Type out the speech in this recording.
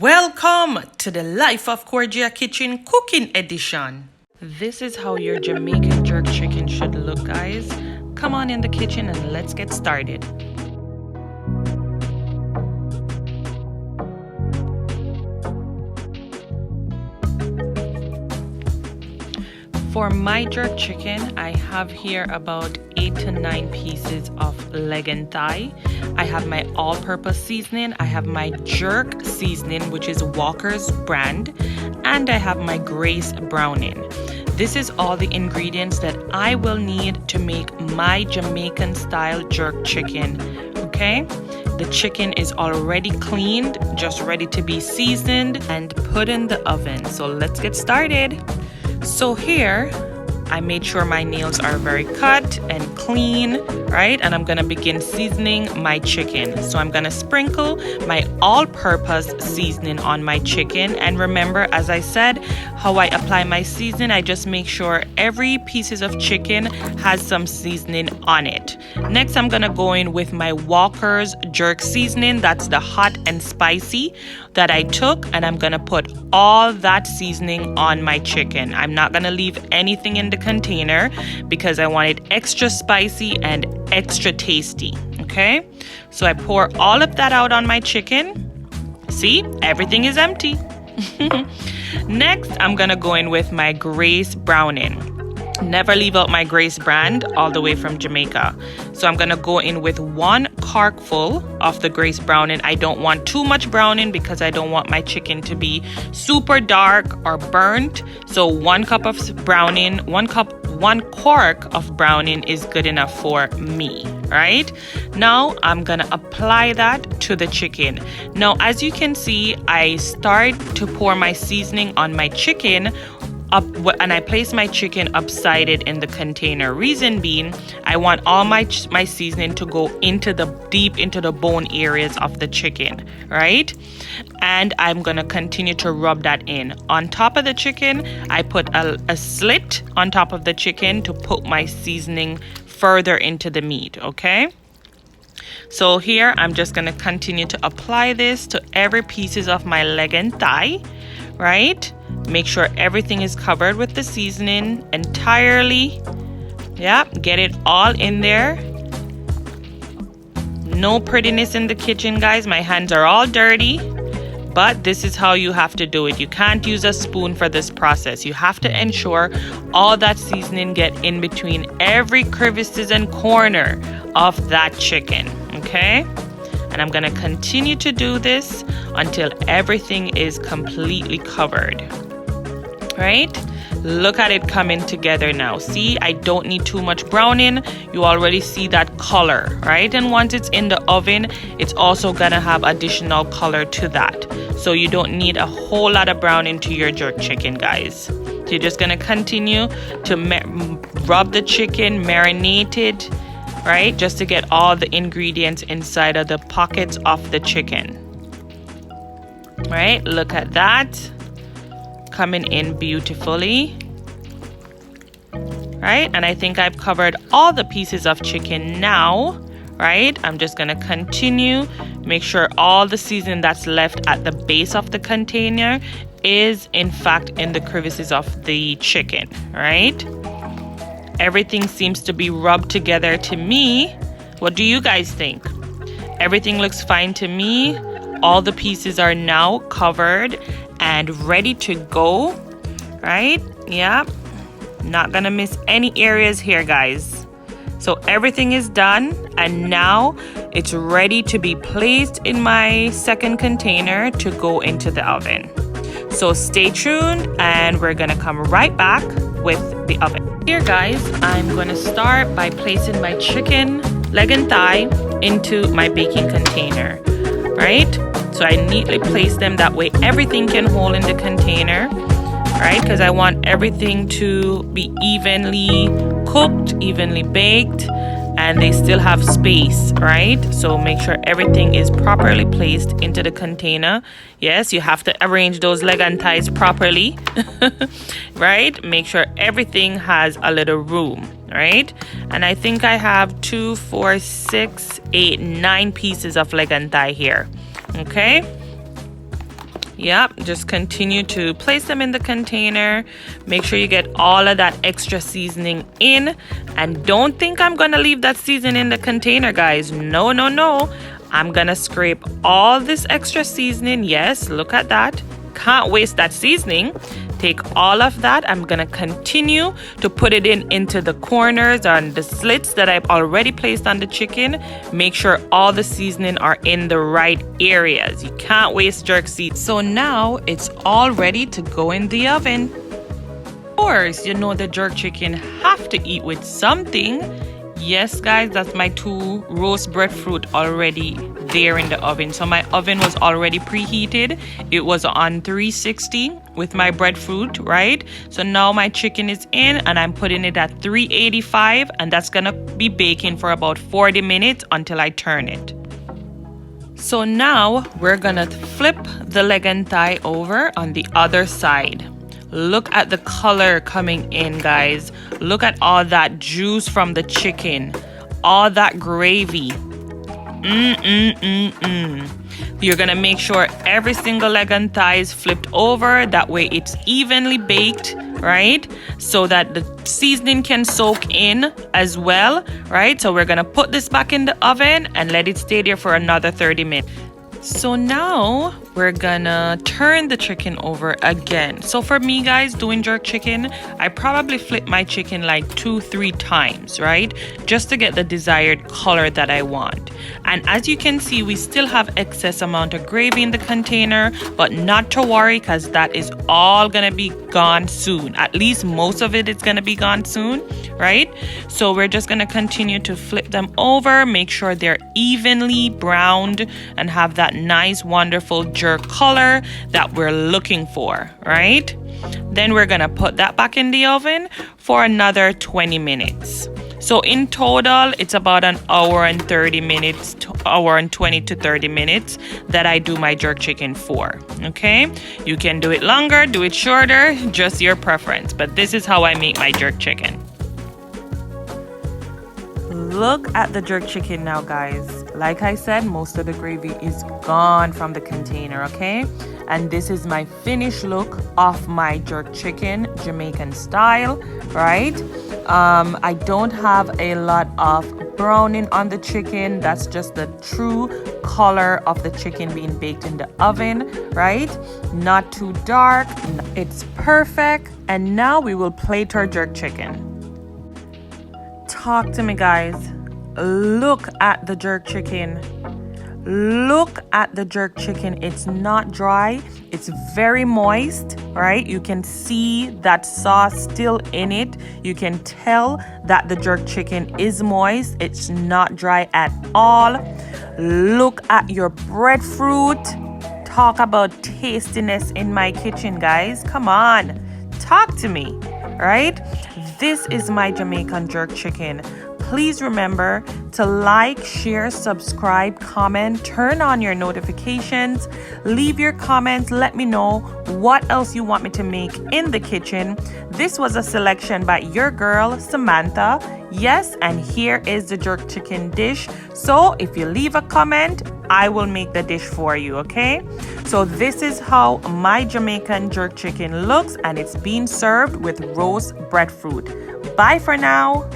Welcome to the Life of Cordia Kitchen Cooking Edition. This is how your Jamaican jerk chicken should look, guys. Come on in the kitchen and let's get started. For my jerk chicken, I have here about 8 to 9 pieces of leg and thigh. I have my all-purpose seasoning, I have my jerk seasoning, which is Walker's brand, and I have my Grace browning. This is all the ingredients that I will need to make my Jamaican style jerk chicken, okay? The chicken is already cleaned, just ready to be seasoned and put in the oven. So let's get started. So here, I made sure my nails are very cut and clean, right? And I'm gonna begin seasoning my chicken. So I'm gonna sprinkle my all-purpose seasoning on my chicken. And remember, as I said, how I apply my seasoning, I just make sure every pieces of chicken has some seasoning on it. Next, I'm gonna go in with my Walker's jerk seasoning. That's the hot and spicy that I took, and I'm gonna put all that seasoning on my chicken. I'm not gonna leave anything in the container because I want it extra spicy and extra tasty, okay? So I pour all of that out on my chicken. See, everything is empty. Next, I'm gonna go in with my Grace browning. Never leave out my Grace brand, all the way from Jamaica. So I'm gonna go in with 1 cork full of the Grace browning. I don't want too much browning because I don't want my chicken to be super dark or burnt. So 1 cup of browning, 1 cork of browning is good enough for me, right? Now I'm gonna apply that to the chicken. Now, as you can see, I start to pour my seasoning on my chicken up, and I place my chicken upside it in the container. Reason being, I want all my seasoning to go into the deep into the bone areas of the chicken, right? And I'm gonna continue to rub that in. On top of the chicken, I put a slit on top of the chicken to put my seasoning further into the meat, okay? So here, I'm just gonna continue to apply this to every pieces of my leg and thigh, right? Make sure everything is covered with the seasoning entirely. Yeah, get it all in there. No prettiness in the kitchen, guys. My hands are all dirty, but this is how you have to do it. You can't use a spoon for this process. You have to ensure all that seasoning get in between every crevices and corner of that chicken, okay? And I'm gonna continue to do this until everything is completely covered, right? Look at it coming together now. See, I don't need too much browning. You already see that color, right? And once it's in the oven, it's also gonna have additional color to that. So you don't need a whole lot of browning to your jerk chicken, guys. So you're just gonna continue to rub the chicken, marinate it, right? Just to get all the ingredients inside of the pockets of the chicken. Right? Look at that. Coming in beautifully. Right? And I think I've covered all the pieces of chicken now. Right? I'm just going to continue. Make sure all the seasoning that's left at the base of the container is in fact in the crevices of the chicken. Right? Everything seems to be rubbed together to me. What do you guys think? Everything looks fine to me. All the pieces are now covered and ready to go, right? Yeah, not gonna miss any areas here, guys. So everything is done, and now it's ready to be placed in my second container to go into the oven. So stay tuned, and we're gonna come right back with the oven. Here, guys, I'm gonna start by placing my chicken leg and thigh into my baking container, right? So I neatly place them that way everything can hold in the container, right? Because I want everything to be evenly cooked, evenly baked, and they still have space, right? So make sure everything is properly placed into the container. Yes, you have to arrange those leg and thighs properly, right? Make sure everything has a little room, right? And I think I have 2, 4, 6, 8, 9 pieces of leg and thigh here, okay? Yep, just continue to place them in the container. Make sure you get all of that extra seasoning in. And don't think I'm going to leave that seasoning in the container, guys. No, no, no. I'm going to scrape all this extra seasoning. Yes, look at that. Can't waste that seasoning. Take all of that. I'm going to continue to put it into the corners and the slits that I've already placed on the chicken. Make sure all the seasoning are in the right areas. You can't waste jerk seasoning. So now it's all ready to go in the oven. Of course, you know the jerk chicken have to eat with something. Yes, guys, that's my 2 roast breadfruit already there in the oven. So my oven was already preheated. It was on 360 with my breadfruit, right? So now my chicken is in and I'm putting it at 385, and that's gonna be baking for about 40 minutes until I turn it. So now we're gonna flip the leg and thigh over on the other side. Look at the color coming in, guys. Look at all that juice from the chicken, all that gravy. You're gonna make sure every single leg and thigh is flipped over. That way it's evenly baked, right? So that the seasoning can soak in as well, right? So we're gonna put this back in the oven and let it stay there for another 30 minutes. So now we're gonna turn the chicken over again. So for me, guys, doing jerk chicken, I probably flip my chicken like 2-3 times, right? Just to get the desired color that I want. And as you can see, we still have excess amount of gravy in the container, but not to worry, because that is all gonna be gone soon. At least most of it is gonna be gone soon, right? So we're just gonna continue to flip them over, make sure they're evenly browned and have that nice, wonderful jerk color that we're looking for, right? Then we're gonna put that back in the oven for another 20 minutes. So in total, it's about an hour and 30 minutes, hour and 20 to 30 minutes that I do my jerk chicken for, okay? You can do it longer, do it shorter, just your preference. But this is how I make my jerk chicken. Look at the jerk chicken now, guys. Like I said, most of the gravy is gone from the container, okay? And this is my finished look of my jerk chicken, Jamaican style, right? I don't have a lot of browning on the chicken. That's just the true color of the chicken being baked in the oven, right? Not too dark. It's perfect. And now we will plate our jerk chicken. Talk to me, guys. Look at the jerk chicken. Look at the jerk chicken. It's not dry. It's very moist, right? You can see that sauce still in it. You can tell that the jerk chicken is moist. It's not dry at all. Look at your breadfruit. Talk about tastiness in my kitchen, guys. Come on. Talk to me, right? This is my Jamaican jerk chicken. Please remember to like, share, subscribe, comment, turn on your notifications, leave your comments, let me know what else you want me to make in the kitchen. This was a selection by your girl, Samantha. Yes, and here is the jerk chicken dish. So if you leave a comment, I will make the dish for you, okay? So this is how my Jamaican jerk chicken looks, and it's being served with roast breadfruit. Bye for now.